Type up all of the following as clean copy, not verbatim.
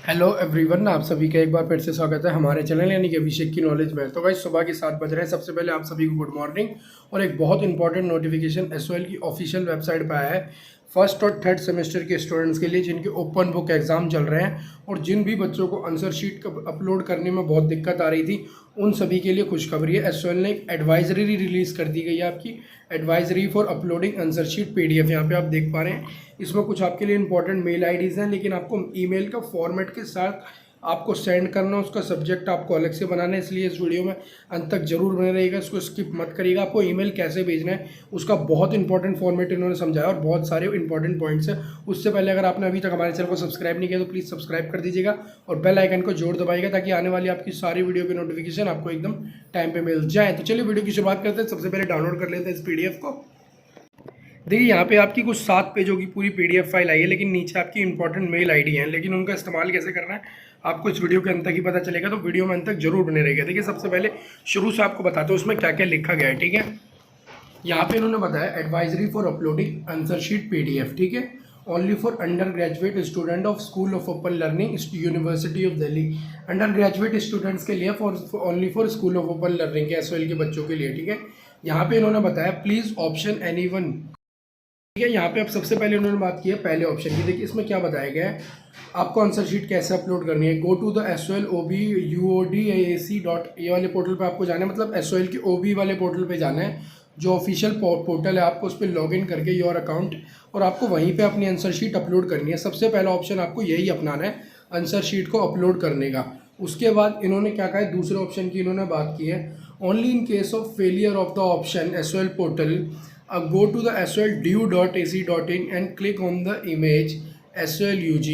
Hello everyone, आप सभी का एक बार फिर से स्वागत है हमारे चैनल यानी कि अभिषेक की नॉलेज में। तो गाइस सुबह के 7 बज रहे हैं। सबसे पहले आप सभी को गुड मॉर्निंग। और एक बहुत इंपॉर्टेंट नोटिफिकेशन एसओएल की ऑफिशियल वेबसाइट पर आया है फर्स्ट और थर्ड सेमेस्टर के स्टूडेंट्स के लिए जिनके ओपन बुक एग्जाम चल रहे हैं और जिन भी बच्चों को आंसर शीट अपलोड करने में बहुत दिक्कत आ रही थी उन सभी के लिए खुशखबरी है। एसओएल ने एक एडवाइजरी रिलीज़ कर दी गई है, आपकी advisory for uploading answer sheet PDF. यहाँ पे आप देख पा रहे हैं, इसमें कुछ आपके लिए इंपॉर्टेंट मेल आईडीज़ हैं, लेकिन आपको ईमेल का फॉर्मेट के साथ आपको सेंड करना, उसका सब्जेक्ट आपको अलग से बनाना है। इसलिए इस वीडियो में अंत तक जरूर बने रहिएगा, इसको स्किप मत करिएगा। आपको ईमेल कैसे भेजना है उसका बहुत इंपॉर्टेंट फॉर्मेट इन्होंने समझाया और बहुत सारे इंपॉर्टेंट पॉइंट्स हैं। उससे पहले अगर आपने अभी तक हमारे चैनल को सब्सक्राइब नहीं किया तो प्लीज़ सब्सक्राइब कर दीजिएगा और बेल आइकन को जोड़ दबाइएगा ताकि आने वाली आपकी सारी वीडियो की नोटिफिकेशन आपको एकदम टाइम पे मिल जाए। तो चलिए वीडियो की शुरुआत करते हैं। सबसे पहले डाउनलोड कर लेते हैं इस पीडीएफ को। देखिए यहाँ पे आपकी कुछ 7 पेजों की पूरी पीडीएफ फाइल आई है, लेकिन नीचे आपकी इंपॉर्टेंट मेल आईडी है, लेकिन उनका इस्तेमाल कैसे करना है आपको इस वीडियो के अंत तक ही पता चलेगा। तो वीडियो में अंत तक जरूर बने रहेगा। देखिए सबसे पहले शुरू से आपको बताते हैं उसमें क्या क्या लिखा गया है। ठीक है, यहाँ पे इन्होंने बताया advisory for uploading answer sheet PDF. ठीक है, only for under graduate student of school of open learning university of Delhi. Under graduate students के लिए only for school of open learning के एसओएल के बच्चों के लिए। ठीक है, यहाँ पे इन्होंने बताया प्लीज ऑप्शन एनीवन। ठीक है, यहाँ पे अब सबसे पहले उन्होंने बात की है पहले ऑप्शन की। देखिए इसमें क्या बताया गया है, आपको आंसर शीट कैसे अपलोड करनी है। Go to the SOL OB UODAC dot A वाले पोर्टल पे आपको जाना है, मतलब एसओएल के ओबी वाले पोर्टल पे जाना है जो ऑफिशियल पोर्टल है। आपको उस पर लॉग इन करके योर अकाउंट और आपको वहीं पे अपनी आंसर शीट अपलोड करनी है। सबसे पहला ऑप्शन आपको यही अपनाना है आंसर शीट को अपलोड करने का। उसके बाद इन्होंने क्या कहा है, दूसरे ऑप्शन की इन्होंने बात की है only in case of failure of the option SOL portal go to the SOLDU.ac.in and click on the image SOLUG।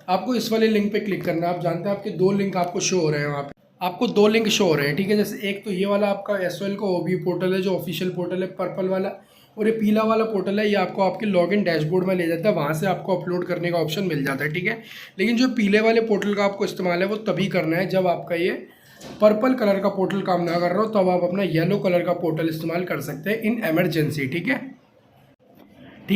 आपको इस वाले लिंक पे क्लिक करना है। आप जानते हैं आपके दो लिंक आपको शो हो रहे हैं, वहाँ पे आपको दो लिंक शो हो रहे हैं। ठीक है, जैसे एक तो ये वाला आपका एसओएल का ओबी पोर्टल है जो ऑफिशियल पोर्टल है पर्पल वाला, और ये पीला वाला पोर्टल है ये आपको आपके लॉगिन डैशबोर्ड में ले जाता है, वहाँ से आपको अपलोड करने का ऑप्शन मिल जाता है। ठीक है, लेकिन जो पीले वाले पोर्टल का आपको इस्तेमाल है वो तभी करना है जब आपका ये पर्पल कलर का पोर्टल काम ना कर रहा हो, तब आप अपना येलो कलर का पोर्टल इस्तेमाल कर सकते हैं इन एमरजेंसी। ठीक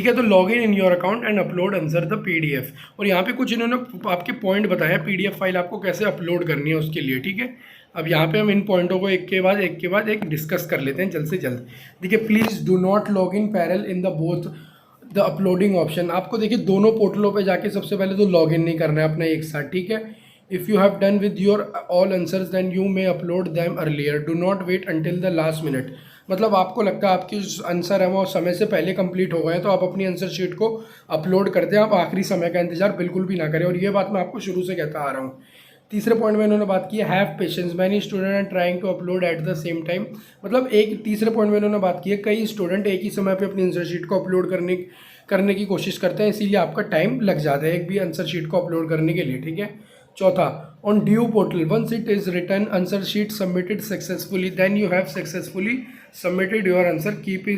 है, तो log in your account and upload answer the PDF. और यहाँ पे कुछ इन्होंने आपके पॉइंट बताया पीडीएफ फाइल आपको कैसे अपलोड करनी है उसके लिए। ठीक है, अब यहाँ पे हम इन पॉइंटों को एक के बाद एक डिस्कस कर लेते हैं जल्द से जल्द। देखिए please do not log in parallel in the both the uploading option. आपको देखिए दोनों पोर्टलों पे जाके सबसे पहले तो लॉग इन नहीं करना है अपना एक साथ। ठीक है, if you have done with your all answers then you may upload them earlier, do not wait until the last minute. मतलब आपको लगता है आपकी जो आंसर है वो समय से पहले कंप्लीट हो गए हैं तो आप अपनी आंसर शीट को अपलोड करते हैं। आप आखिरी समय का इंतजार बिल्कुल भी ना करें, और ये बात मैं आपको शुरू से कहता आ रहा हूँ। तीसरे पॉइंट में इन्होंने बात की है have patience, many student are trying to upload at the same time. मतलब एक तीसरे पॉइंट में इन्होंने बात की है कई स्टूडेंट एक ही समय पे अपनी आंसर शीट को अपलोड करने की कोशिश करते हैं, इसीलिए आपका टाइम लग जाता है एक भी आंसर शीट को अपलोड करने के लिए। ठीक है, चौथा on due portal once it is written answer sheet submitted successfully then you have successfully submitted your answer, keep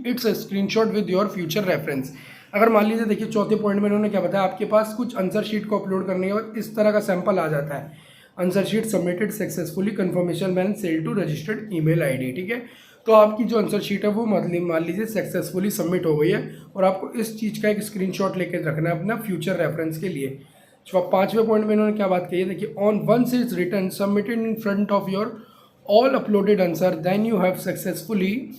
its screenshot with your future reference. अगर मान लीजिए देखिए चौथे पॉइंट में इन्होंने क्या बताया, आपके पास कुछ आंसर शीट को अपलोड करने के बाद इस तरह का सैंपल आ जाता है answer sheet submitted successfully confirmation mail सेल टू रजिस्टर्ड ईमेल आईडी। ठीक है, तो आपकी जो आंसर शीट है वो मान लीजिए सक्सेसफुली सबमिट हो गई है और आपको इस चीज़ का एक स्क्रीनशॉट लेकर रखना है अपना फ्यूचर रेफरेंस के लिए। पांचवें पॉइंट में इन्होंने क्या बात कही है, देखिए on once is written submitted in front of your all uploaded answer then you have successfully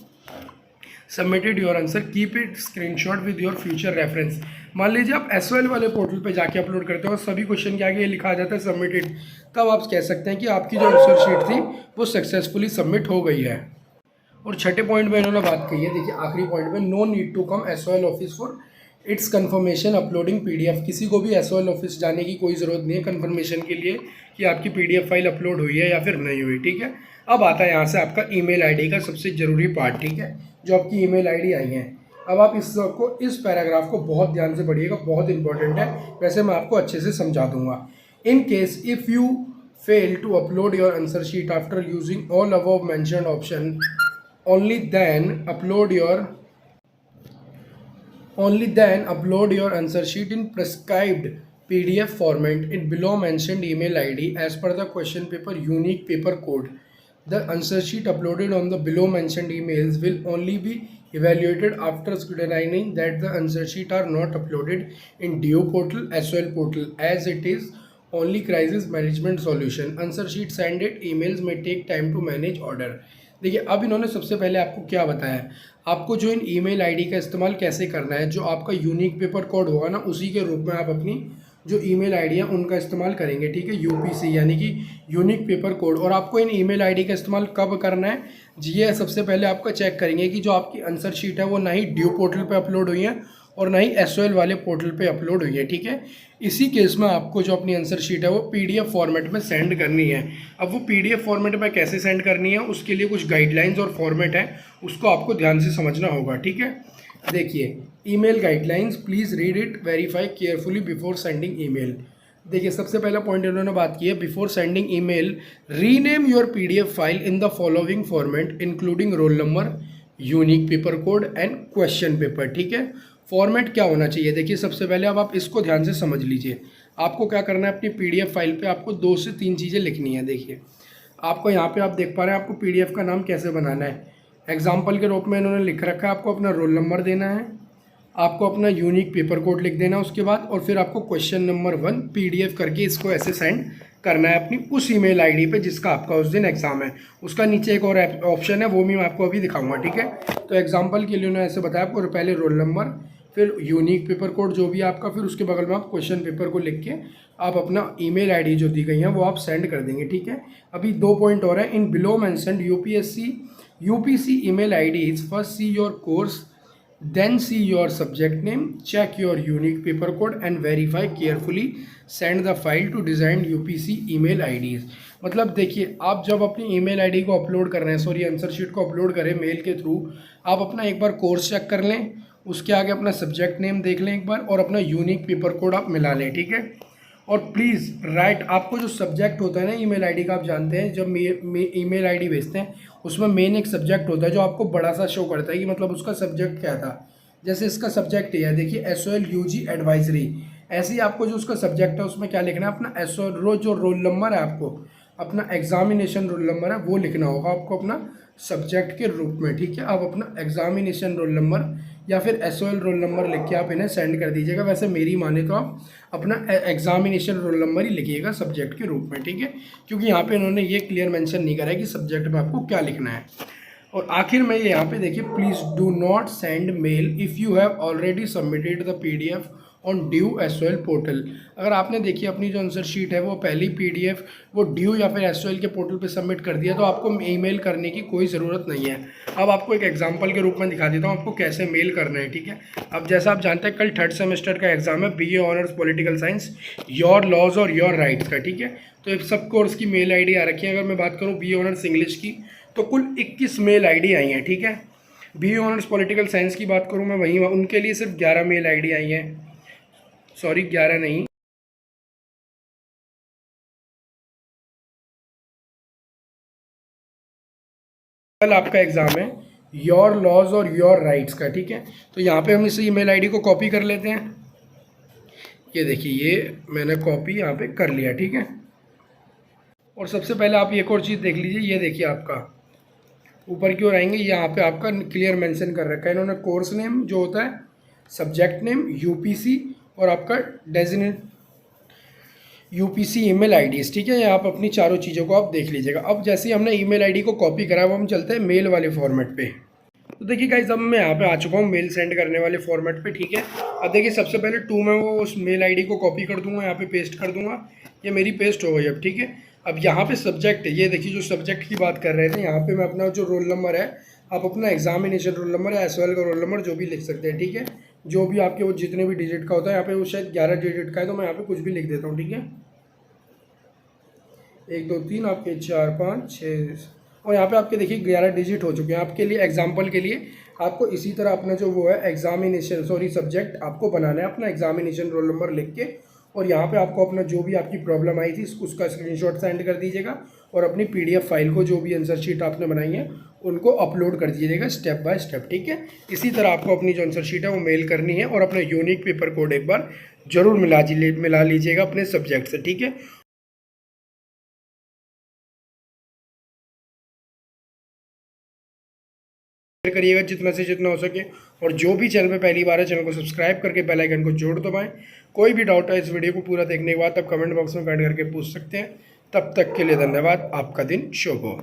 submitted your answer, keep it screenshot with your future reference. मान लीजिए आप एसओएल वाले पोर्टल पे जाके अपलोड करते हो और सभी क्वेश्चन के आगे ये लिखा आ जाता है सबमिटेड, तब आप कह सकते हैं कि आपकी जो आंसर शीट थी वो सक्सेसफुली सबमिट हो गई है। और छठे पॉइंट में इन्होंने बात कही है, देखिए आखिरी पॉइंट में no need to come SOL office for its confirmation uploading PDF. किसी को भी एसओएल ऑफिस जाने की कोई ज़रूरत नहीं है कन्फर्मेशन के लिए कि आपकी पीडीएफ फाइल अपलोड हुई है या फिर नहीं हुई। ठीक है, अब आता है यहाँ से आपका ईमेल आईडी का सबसे ज़रूरी पार्ट। ठीक है, जो आपकी ईमेल आईडी आई है, अब आप इस पैराग्राफ को बहुत ध्यान से पढ़िएगा, बहुत इंपॉर्टेंट है। वैसे मैं आपको अच्छे से समझा दूंगा। In case if you fail to upload your answer sheet after using all above mentioned option only then upload your answer sheet in prescribed PDF format in below mentioned email ID as per the question paper unique paper code. The answer sheet uploaded on the below mentioned emails will only be evaluated after scrutinizing that the answer sheet are not uploaded in DO portal, SOL portal, as it is only crisis management solution. Answer sheet send it, emails may take time to manage order. देखिए अब इन्होंने सबसे पहले आपको क्या बताया, आपको जो इन ईमेल आईडी का इस्तेमाल कैसे करना है, जो आपका यूनिक पेपर कोड होगा ना उसी के रूप में आप अपनी जो ईमेल आईडी है उनका इस्तेमाल करेंगे, ठीक है, यूपीसी यानी कि यूनिक पेपर कोड। और आपको इन ईमेल आईडी का इस्तेमाल कब करना है, ये सबसे पहले आपका चेक करेंगे कि जो आपकी आंसर शीट है वो ना ही ड्यू पोर्टल पे अपलोड हुई है और ना ही एसओएल वाले पोर्टल पे अपलोड हुई है, ठीक है। इसी केस में आपको जो अपनी आंसर शीट है वो पीडीएफ फॉर्मेट में सेंड करनी है। अब वो पीडीएफ फॉर्मेट में कैसे सेंड करनी है उसके लिए कुछ गाइडलाइंस और फॉर्मेट है, उसको आपको ध्यान से समझना होगा, ठीक है। देखिए email guidelines, please read it, verify carefully before sending email. देखिए सबसे पहला पॉइंट इन्होंने बात की है, before sending email rename your PDF file in the following format including roll number, unique paper code and question paper, ठीक है। Format क्या होना चाहिए, देखिए सबसे पहले अब आप इसको ध्यान से समझ लीजिए। आपको क्या करना है, अपनी पीडीएफ फाइल पे आपको 2 से 3 चीज़ें लिखनी है। देखिए आपको यहाँ पे आप देख पा रहे हैं आपको पीडीएफ का नाम कैसे बनाना है। एग्जाम्पल के रूप में इन्होंने लिख रखा है, आपको अपना रोल नंबर देना है, आपको अपना यूनिक पेपर कोड लिख देना उसके बाद, और फिर आपको क्वेश्चन नंबर 1 पीडीएफ करके इसको ऐसे सेंड करना है अपनी उस ईमेल आईडी पे जिसका आपका उस दिन एग्जाम है। उसका नीचे एक और ऑप्शन है वो भी मैं आपको अभी दिखाऊंगा, ठीक है। तो एग्जाम्पल के लिए उन्होंने ऐसे बताया, आपको पहले रोल नंबर, फिर यूनिक पेपर कोड जो भी आपका, फिर उसके बगल में आप क्वेश्चन पेपर को लिख के आप अपना ईमेल आईडी जो दी गई है वो आप सेंड कर देंगे, ठीक है। अभी 2 पॉइंट और हैं। In below mentioned UPC email IDs, first see your course, then see your subject name, check your unique paper code and verify carefully, send the file to designed UPC email IDs। मतलब देखिए आप जब अपनी email ID को upload कर रहे हैं, sorry answer sheet को अपलोड करें मेल के थ्रू, आप अपना एक बार कोर्स चेक कर लें, उसके आगे अपना सब्जेक्ट नेम देख लें एक बार, और अपना यूनिक पेपर कोड आप मिला लें, ठीक है। और प्लीज़ राइट, आपको जो सब्जेक्ट होता है ना ईमेल आईडी का, आप जानते हैं जब ईमेल आईडी भेजते हैं उसमें मेन एक सब्जेक्ट होता है जो आपको बड़ा सा शो करता है कि मतलब उसका सब्जेक्ट क्या था। जैसे इसका सब्जेक्ट ये है, देखिए SOL UG एडवाइजरी, ऐसे ही आपको जो उसका सब्जेक्ट है उसमें क्या लिखना है, अपना SOL जो रोल नंबर है, आपको अपना एग्जामिनेशन रोल नंबर है वो लिखना होगा आपको अपना सब्जेक्ट के रूप में, ठीक है। आप अपना एग्जामिनेशन रोल नंबर या फिर SOL रोल नंबर लिख के आप इन्हें सेंड कर दीजिएगा। वैसे मेरी माने तो आप अपना एग्जामिनेशन रोल नंबर ही लिखिएगा सब्जेक्ट के रूप में, ठीक है, क्योंकि यहाँ पे इन्होंने ये क्लियर मेंशन नहीं करा है कि सब्जेक्ट में आपको क्या लिखना है। और आखिर में यहाँ पे देखिए, please do not send mail if you have already submitted the PDF on due SOL portal. अगर आपने देखिए अपनी जो आंसर शीट है वो पहली पीडीएफ वो ड्यू या फिर SOL के पोर्टल पे सबमिट कर दिया तो आपको ईमेल करने की कोई ज़रूरत नहीं है। अब आपको एक एग्जांपल के रूप में दिखा देता हूँ आपको कैसे मेल करना है, ठीक है। अब जैसा आप जानते हैं कल 3rd सेमेस्टर का एग्जाम है, BA honours political science, your laws और योर राइट्स का, ठीक है। तो एक सब कोर्स की मेल आईडी आ रखी है। अगर मैं बात करूँ BA ऑनर्स इंग्लिश की तो कुल 21 मेल आईडी आई हैं, ठीक है। BA ऑनर्स पॉलिटिकल साइंस की बात करूँ मैं, वहीं उनके लिए सिर्फ 11 मेल आईडी आई हैं, सॉरी 11 नहीं, कल आपका एग्जाम है योर लॉज और योर राइट्स का, ठीक है। तो यहाँ पे हम इस ईमेल आईडी को कॉपी कर लेते हैं। ये देखिए ये मैंने कॉपी यहाँ पे कर लिया, ठीक है। और सबसे पहले आप एक और चीज़ देख लीजिए, ये देखिए आपका ऊपर की ओर आएंगे, यहाँ पे आपका क्लियर मेंशन कर रखा है इन्होंने, कोर्स नेम जो होता है, सब्जेक्ट नेम, UPC और आपका डेजिग्नेट UPC ईमेल आईडीज़, ठीक है। ये आप अपनी चारों चीज़ों को आप देख लीजिएगा। अब जैसे ही हमने ईमेल आईडी को कॉपी करा वो हम चलते हैं मेल वाले फॉर्मेट पे। तो देखिए गाइस अब मैं यहाँ पे आ चुका हूँ मेल सेंड करने वाले फॉर्मेट पे, ठीक है। अब देखिए सबसे पहले 2 में वो उस मेल आईडी को कॉपी कर दूंगा, यहाँ पे पेस्ट कर दूंगा, ये मेरी पेस्ट हो गई अब, ठीक है। अब यहाँ पे सब्जेक्ट, ये देखिए जो सब्जेक्ट की बात कर रहे थे, यहाँ पे मैं अपना जो रोल नंबर है, आप अपना एग्जामिनेशन रोल नंबर या SOL का रोल नंबर जो भी लिख सकते हैं, ठीक है। जो भी आपके वो जितने भी डिजिट का होता है, यहाँ पे वो शायद 11 डिजिट का है तो मैं यहाँ पे कुछ भी लिख देता हूँ, ठीक है। 1 2 3 आपके 4 5 6 और यहाँ पे आपके देखिए 11 डिजिट हो चुके हैं। आपके लिए एग्जाम्पल के लिए आपको इसी तरह अपना जो वो है एग्जामिनेशन सॉरी सब्जेक्ट आपको बनाना है अपना एग्जामिनेशन रोल नंबर लिख के, और यहाँ पे आपको अपना जो भी आपकी प्रॉब्लम आई थी उसका स्क्रीनशॉट सेंड कर दीजिएगा और अपनी PDF फाइल को जो भी आंसर शीट आपने बनाई है उनको अपलोड कर दीजिएगा स्टेप बाय स्टेप, ठीक है। इसी तरह आपको अपनी जो आंसर शीट है वो मेल करनी है और अपना यूनिक पेपर कोड एक बार जरूर मिला लीजिएगा अपने सब्जेक्ट से, ठीक है। करिएगा जितना से जितना हो सके, और जो भी चैनल पे पहली बार है चैनल को सब्सक्राइब करके बेल आइकन को जोड़ दबाएं। कोई भी डाउट है इस वीडियो को पूरा देखने के बाद आप कमेंट बॉक्स में कमेंट करके पूछ सकते हैं। तब तक के लिए धन्यवाद। आपका दिन शुभ हो।